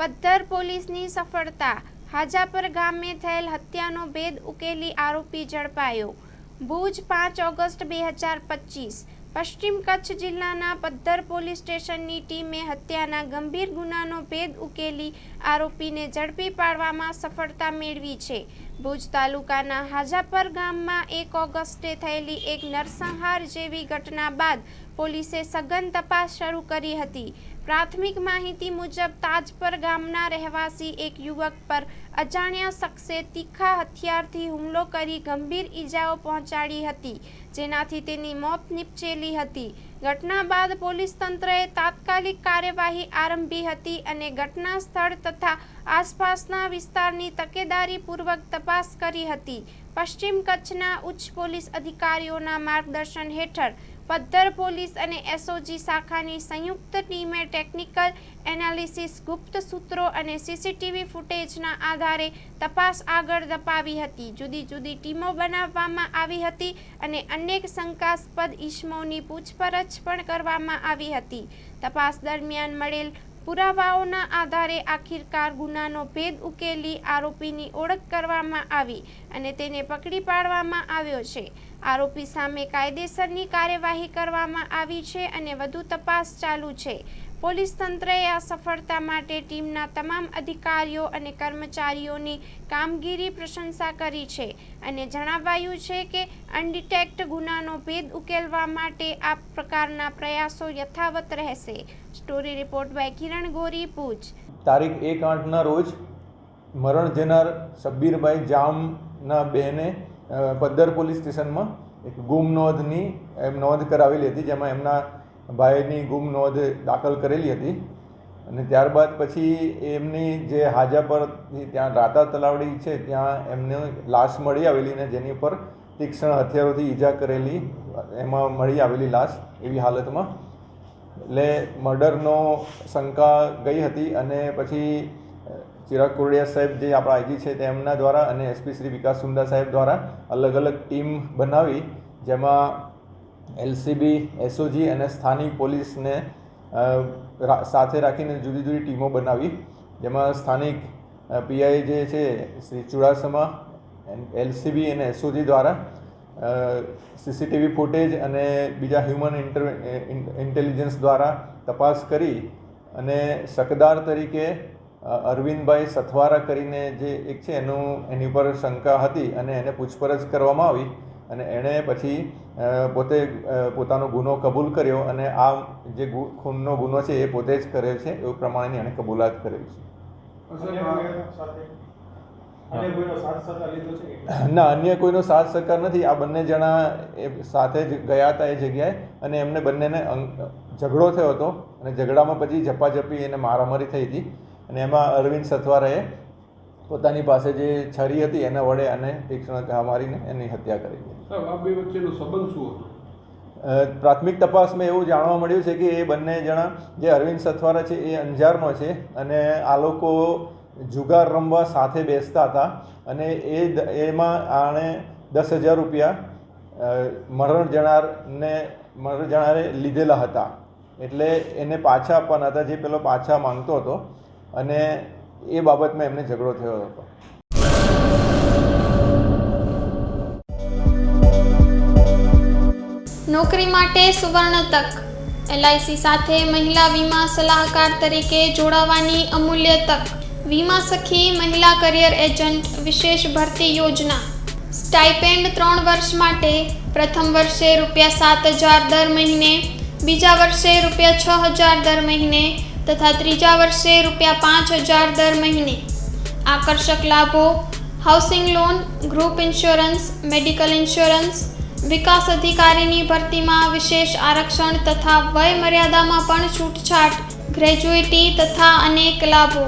પદ્ધર પોલીસની સફળતા। હાજાપર ગામે થયેલ હત્યાનો ભેદ ઉકેલી આરોપી ઝડપાયો। ભુજ 5 ઓગસ્ટ 2025। પશ્ચિમ કચ્છ જિલ્લાના પદ્ધર પોલીસ સ્ટેશનની ટીમે હત્યાના ગંભીર ગુનાનો ભેદ ઉકેલી આરોપીને ઝડપી પાડવામાં સફળતા મેળવી છે। ભુજ તાલુકાના હાજાપર ગામમાં 1 ઓગસ્ટે થયેલી એક નરસંહાર જેવી ઘટના બાદ પોલીસે સઘન તપાસ શરૂ કરી હતી। પ્રાથમિક માહિતી મુજબ તાજપર ગામના રહેવાસી એક યુવક પર અજાણ્યા શખ્સે તીખા હથિયારથી હુમલો કરી ગંભીર ઈજાઓ પહોંચાડી હતી, જેનાથી તેની મોત નિપજેલી હતી। ઘટના બાદ પોલીસ તંત્રએ તાત્કાલિક કાર્યવાહી આરંભી હતી અને ઘટના સ્થળ તથા આસપાસના વિસ્તારની તકેદારીપૂર્વક તપાસ કરી હતી। પશ્ચિમ કચ્છના ઉચ્ચ પોલીસ અધિકારીઓના માર્ગદર્શન હેઠળ પદ્ધર પોલીસ અને એસઓજી શાખાની સંયુક્ત ટીમે ટેકનિકલ એનાલિસિસ, ગુપ્ત સૂત્રો અને સીસીટીવી ફૂટેજના આધારે તપાસ આગળ ધપાવી હતી। જુદી જુદી ટીમો બનાવવામાં આવી હતી અને અનેક શંકાસ્પદ ઇસમોની પૂછપરછ પણ કરવામાં આવી હતી। તપાસ દરમિયાન મળેલ પુરાવાઓના આધારે આખિરકાર ગુનાનો ભેદ ઉકેલી આરોપીની ઓળખ કરવામાં આવી અને તેને પકડી પાડવામાં આવ્યો છે। આરોપી સામે કાયદેસરની કાર્યવાહી કરવામાં આવી છે અને વધુ તપાસ ચાલુ છે। પોલીસ તંત્રએ આ સફળતા માટે ટીમના તમામ અધિકારીઓ અને કર્મચારીઓની કામગીરી પ્રશંસા કરી છે અને જણાવાયું છે કે અનડિટેક્ટ ગુનાનો ભેદ ઉકેલવા માટે આ પ્રકારના પ્રયાસો યથાવત રહેશે। સ્ટોરી રિપોર્ટ બાય કિરણ ગોરી, ભુજ। તારીખ 1/8ના રોજ મરણ જનાર શબ્બીરભાઈ જામના બહેને પદ્ધર પોલીસ સ્ટેશનમાં એક ગુમ નોંધની નોંધ કરાવેલી હતી, જેમાં એમના ભાઈની ગુમ નોંધ દાખલ કરેલી હતી અને ત્યારબાદ પછી એમની જે હાજાપરથી ત્યાં રાતા તલાવડી છે ત્યાં એમને લાશ મળી આવેલી ને જેની ઉપર તીક્ષ્ણ હથિયારોથી ઈજા કરેલી એમાં મળી આવેલી લાશ એવી હાલતમાં, એટલે મર્ડરનો શંકા ગઈ હતી અને પછી ચિરાગ કોરડિયા સાહેબ જે આપણા આઈજી છે તેમના દ્વારા અને એસપી શ્રી વિકાસ સુંદા સાહેબ દ્વારા અલગ અલગ ટીમ બનાવી, જેમાં એલસીબી, એસઓજી અને સ્થાનિક પોલીસને સાથે રાખીને જુદી જુદી ટીમો બનાવી, જેમાં સ્થાનિક પીઆઈ જે છે શ્રી ચુડાસમા, એલસીબી અને એસઓજી દ્વારા સીસીટીવી ફૂટેજ અને બીજા હ્યુમન ઇન્ટેલિજન્સ દ્વારા તપાસ કરી અને શકદાર તરીકે અરવિંદભાઈ સથવારા કરીને જે એક છે એની ઉપર શંકા હતી અને એને પૂછપરછ કરવામાં આવી અને એણે પછી પોતે પોતાનો ગુનો કબૂલ કર્યો અને આ જે ખૂનનો ગુનો છે એ પોતે જ કરેલ છે એવું પ્રમાણેની એણે કબૂલાત કરેલ છે। ના, અન્ય કોઈનો સાથ સહકાર નથી। આ બંને જણા સાથે જ ગયા હતા એ જગ્યાએ અને એમને બંનેને ઝઘડો થયો હતો અને ઝઘડામાં પછી ઝપાઝપી અને મારામારી થઈ હતી અને એમાં અરવિંદ સથવારાએ પોતાની પાસે જે છરી હતી એના વડે અને તીક્ષ્ણ ઘા મારીને એની હત્યા કરી હતી। આ બે વચ્ચેનો સંબંધ શું હતો? પ્રાથમિક તપાસમાં એવું જાણવા મળ્યું છે કે એ બંને જણા જે અરવિંદ સથવારા છે એ અંજારનો છે અને આ લોકો જુગાર રમવા સાથે બેસતા હતા અને એમાં આણે 10,000 રૂપિયા મરણ જણારે લીધેલા હતા, એટલે એને પાછા આપવાના હતા, જે પેલો પાછા માંગતો હતો અને એ બાબતમાં એમને ઝઘડો થયો હતો। નોકરી માટે સુવર્ણ તક। એલઆઈસી સાથે મહિલા વીમા સલાહકાર તરીકે જોડાવાની અમૂલ્ય તક। વીમા સખી મહિલા કરિયર એજન્ટ વિશેષ ભરતી યોજના। સ્ટાઇપેન્ડ 3 વર્ષ માટે પ્રથમ વર્ષે ₹7,000 દર મહિને, બીજા વર્ષે ₹6,000 દર મહિને તથા ત્રીજા વર્ષે ₹5,000 દર મહિને। આકર્ષક લાભો: housing loan, group insurance, medical insurance. વિકાસ અધિકારીની ભરતીમાં વિશેષ આરક્ષણ તથા વય મર્યાદામાં પણ છૂટછાટ, ગ્રેજ્યુઇટી તથા અનેક લાભો।